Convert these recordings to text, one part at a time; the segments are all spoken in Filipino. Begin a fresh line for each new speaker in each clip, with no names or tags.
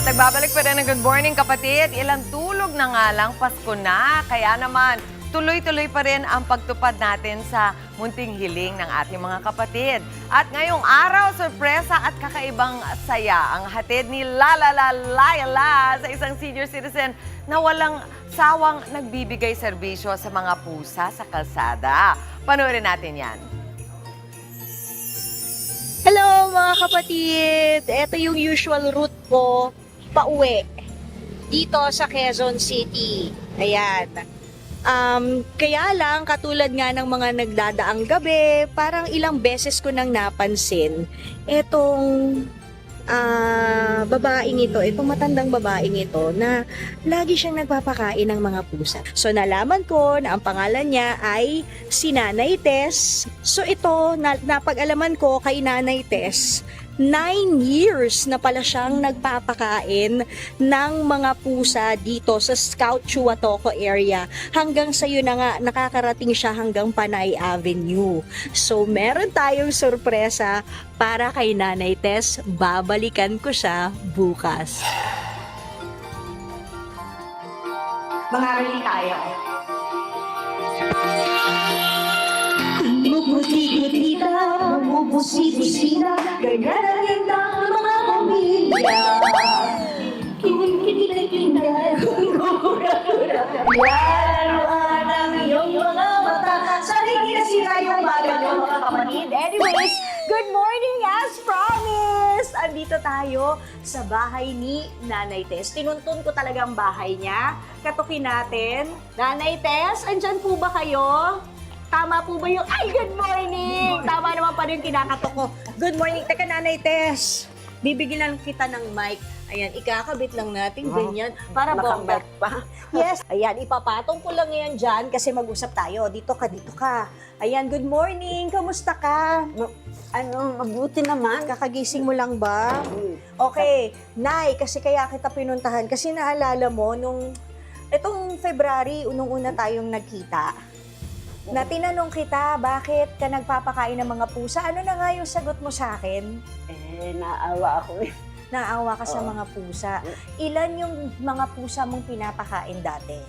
At nagbabalik pa rin ng Good Morning Kapatid. Ilang tulog na nga lang, Pasko na. Kaya naman, tuloy-tuloy pa rin ang pagtupad natin sa munting hiling ng ating mga kapatid. At ngayong araw, sorpresa at kakaibang saya ang hatid ni Layla sa isang senior citizen na walang sawang nagbibigay serbisyo sa mga pusa sa kalsada. Panoorin natin yan.
Hello mga kapatid! Ito yung usual route ko pauwi dito sa Quezon City. Ayan. Kaya lang, katulad nga ng mga nagdadaang gabi, parang ilang beses ko nang napansin etong babaeng ito, itong matandang babaeng ito na lagi siyang nagpapakain ng mga pusa. So nalaman ko na ang pangalan niya ay si Nanay Tess. So ito, napag-alaman ko kay Nanay Tess, 9 years na pala siyang nagpapakain ng mga pusa dito sa Scout Chuatoco area. Hanggang sa yun na nga, nakakarating siya hanggang Panay Avenue. So meron tayong sorpresa para kay Nanay Tess. Babalikan ko siya bukas. Mangarali tayo. Mubuti-buti na, mubusi-busi na, ganyan ang indang mga pamilya. Kinig-kinig-kinig, kura-kura, laruan ang iyong mga mata, sa higit sila yung bagal ng mga kapatid. Anyways, good morning as promised! Andito tayo sa bahay ni Nanay Tess. Tinuntun ko talaga ang bahay niya. Katukin natin. Nanay Tess, andyan po ba kayo? Tama po ba yung, ay, good morning! Tama naman pa rin kinakatok ko. Good morning. Teka, Nanay Tess, bibigyan lang kita ng mic. Ayan, ikakabit lang natin ganyan para bomba.
pa.
Yes. Ayan, ipapatong ko lang yan dyan kasi mag-usap tayo. Dito ka. Ayan, good morning. Kamusta ka?
Mabuti naman.
Kakagising mo lang ba? Okay. Nay, kasi kaya kita pinuntahan. Kasi naalala mo, itong February, unang-una tayong nagkita. Na tinanong kita, bakit ka nagpapakain ng mga pusa? Ano na nga yung sagot mo sa akin?
Naawa ako eh.
Naawa ka sa mga pusa. Ilan yung mga pusa mong pinapakain dati?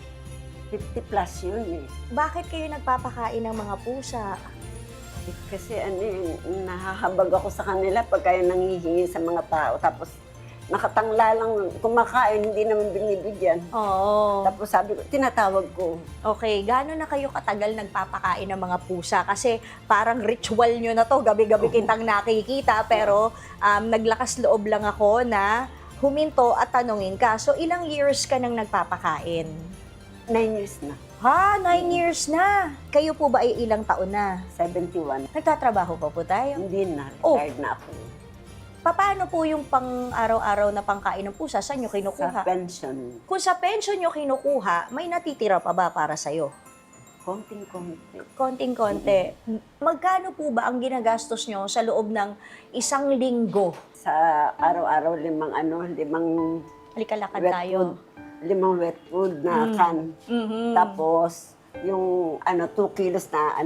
50 plus yun eh.
Bakit kayo nagpapakain ng mga pusa?
Kasi nahahabag ako sa kanila pagka nangihingi sa mga tao. Tapos nakatangla lang, kumakain, hindi naman binibigyan.
Oo.
Tapos sabi ko, tinatawag ko.
Okay, gaano na kayo katagal nagpapakain ng mga pusa? Kasi parang ritual nyo na to, gabi-gabi kitang nakikita, pero naglakas loob lang ako na huminto at tanungin ka. So, ilang years ka nang nagpapakain?
9 years na.
Ha? 9 years na? Kayo po ba ay ilang taon na?
71.
Nagtatrabaho pa po tayo?
Hindi na,
Oh.
retired na ako.
Paano po yung pang-araw-araw na pangkain ng pusa? Saan nyo
Sa
kinukuha?
pension,
Kung sa pension nyo kinukuha, may natitira pa ba para sa'yo?
konting-konti.
Konting-konti. Magkano po ba ang ginagastos nyo sa loob ng isang linggo?
Sa araw-araw, limang
Halikalakad
wet
tayo.
food. 5 wet food na can.
Mhm.
Tapos, yung 2 kilos na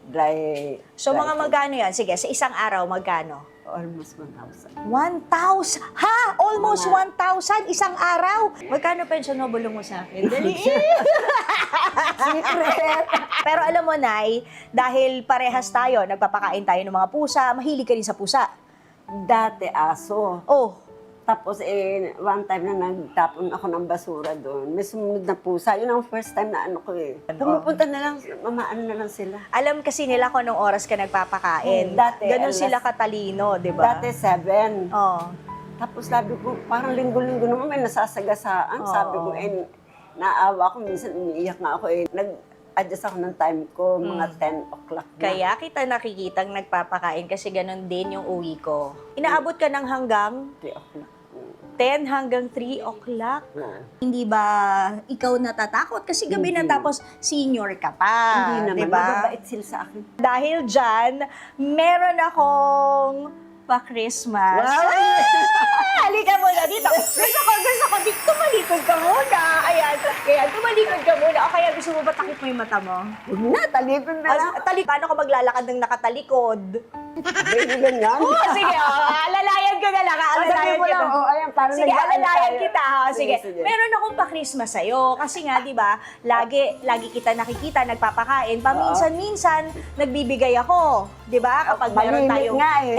dry.
So
dry
mga
food.
magkano yan? Sige, sa isang araw, magkano?
Almost 1,000.
1,000? Ha? Almost
Mga-
1,000 isang araw? Magkano pension mo? Bulong mo sa akin. Dali.
Secret!
Pero alam mo, Nay, dahil parehas tayo, nagpapakain tayo ng mga pusa, mahilig ka rin sa pusa.
Dati aso.
Oh,
Tapos one time na nagtapon ako ng basura doon. May sumunod na pusa. Yun ang first time na ko eh. Pumupunta na lang, mamaan na lang sila.
alam kasi nila kung anong oras ka nagpapakain.
Dati,
Ganon
alas-
sila katalino, di ba?
Dati 7.
Oh.
Tapos sabi ko, parang linggo-linggo naman may nasasagasaan.
Oo.
Sabi ko, naawa ko. Minsan umiiyak nga ako eh. Nag-adjust ako ng time ko, mga 10 o'clock na.
Kaya kita nakikitang nagpapakain kasi ganon din yung uwi ko. Inaabot ka ng hanggang
3 o'clock.
10 hanggang 3 o'clock. Hindi ba ikaw natatakot? Kasi gabi na
Hindi.
tapos senior ka pa.
Hindi naman,
Diba?
mababait sila sa akin.
Dahil dyan, meron akong pa-Christmas.
Wow!
Halika muna dito. Gusto ko, tumalikod ka muna. Ayan, tumalikod ka muna. O kaya gusto mo ba takip mo yung mata mo?
Huwag na, talikod na lang.
Paano ka maglalakad ng nakatalikod?
Baby, ganyan.
Sige, alalayan ko na lang, aalalayan
Sabi mo
kita.
lang, oh, ayan, parang
Sige,
nag-aano
alalayan
tayo.
kita. Ha? Sige.
Sige.
Meron akong pa-Christmas sa'yo. Kasi nga, di ba, lagi kita nakikita, nagpapakain. Paminsan-minsan, nagbibigay ako. Di ba? Kapag meron
Malimit
tayong...
nga eh.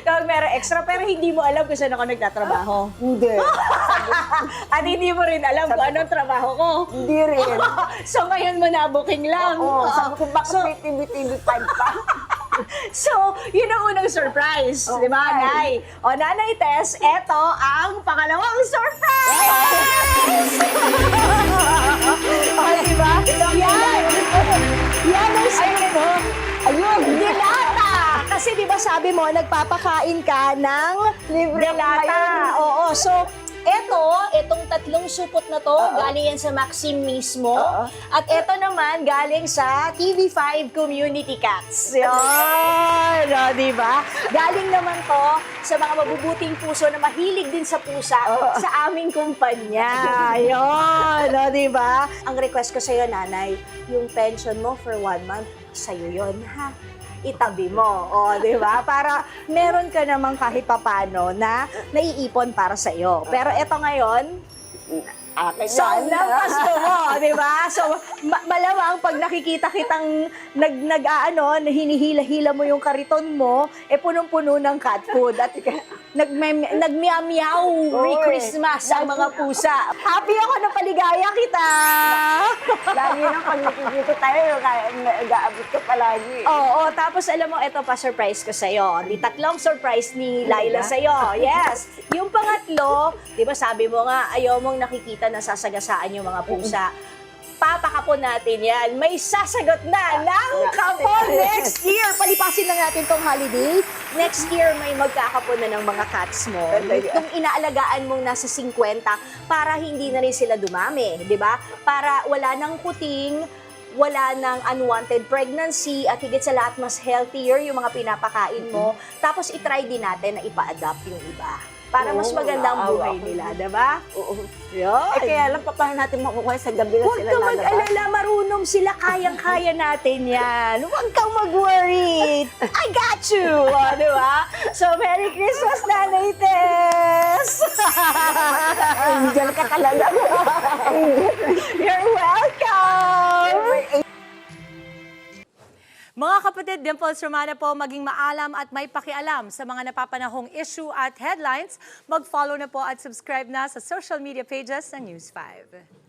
Kapag meron extra, pero hindi mo alam kung saan ako nagtatrabaho.
Hindi.
At hindi mo rin alam kung anong trabaho ko.
Hindi rin.
So, ngayon mo na-booking lang.
Oo, sabi ko, bakit
So,
may TV5 pa?
So, yun ang unang surprise, di ba,
Okay.
Nay? O, Nanay Tess, eto ang pangalawang surprise! O, di ba? Yan! Yan ang sagot mo.
Ayun!
Dilata! Kasi di ba sabi mo, nagpapakain ka ng
Libre ako
dilata.
ngayon.
Oo, so, etong tatlong supot na to, galing yan sa Maxim mismo.
Oo.
At eto naman, galing sa TV5 Community Cats. Yan! O, di ba? Galing naman to sa mga mabubuting puso na mahilig din sa pusa sa aming kumpanya. Yun! O, di ba? Ang request ko sa'yo, nanay, yung pension mo for 1 month, sa'yo yun, ha? Itabi mo. O, di ba? Para meron ka namang kahit papano na naiipon para sa iyo. Pero eto ngayon,
Akin
so,
yan.
Pasko mo, di ba? So, malamang pag nakikita kitang hinihila-hila mo yung kariton mo, punong-puno ng cat food. At nagmiyaw, Merry
Oo,
Christmas ang mga pusa. Happy ako na paligaya kita!
Lagi na pag nakikita tayo, nag-aabot ka palagi.
Oo, tapos alam mo, ito pa surprise ko sa'yo. Di tatlong surprise ni Laila sa'yo. Yes. Yung pangatlo, di ba sabi mo nga, ayaw mong nakikita na sasagasaan yung mga pusa. Papakapon natin yan. May sasagot na ng kapon next year. Palipasin lang natin tong holiday. Next year, may magkakapon na ng mga cats mo. Itong inaalagaan mong nasa 50 para hindi na rin sila dumami. Di ba? Para wala nang kuting, wala nang unwanted pregnancy, at higit sa lahat, mas healthier yung mga pinapakain mo. Tapos, itry din natin na ipa-adapt yung iba. Para mas
Oo,
magandang
naawa
buhay
ako.
nila, diba?
Oo.
Yun.
Kaya lang, paano natin makukuha sa gabi na
Huwag
sila
kang
lalabas?
mag-alala, marunong sila, kayang-kaya natin yan. Huwag kang mag-worry. I got you, di ba? So, Merry Christmas, Nanay Tess!
Angel ka talaga.
You're welcome!
Mga kapatid, Dimples Romana po, maging maalam at may pakialam sa mga napapanahong issue at headlines. Mag-follow na po at subscribe na sa social media pages ng News 5.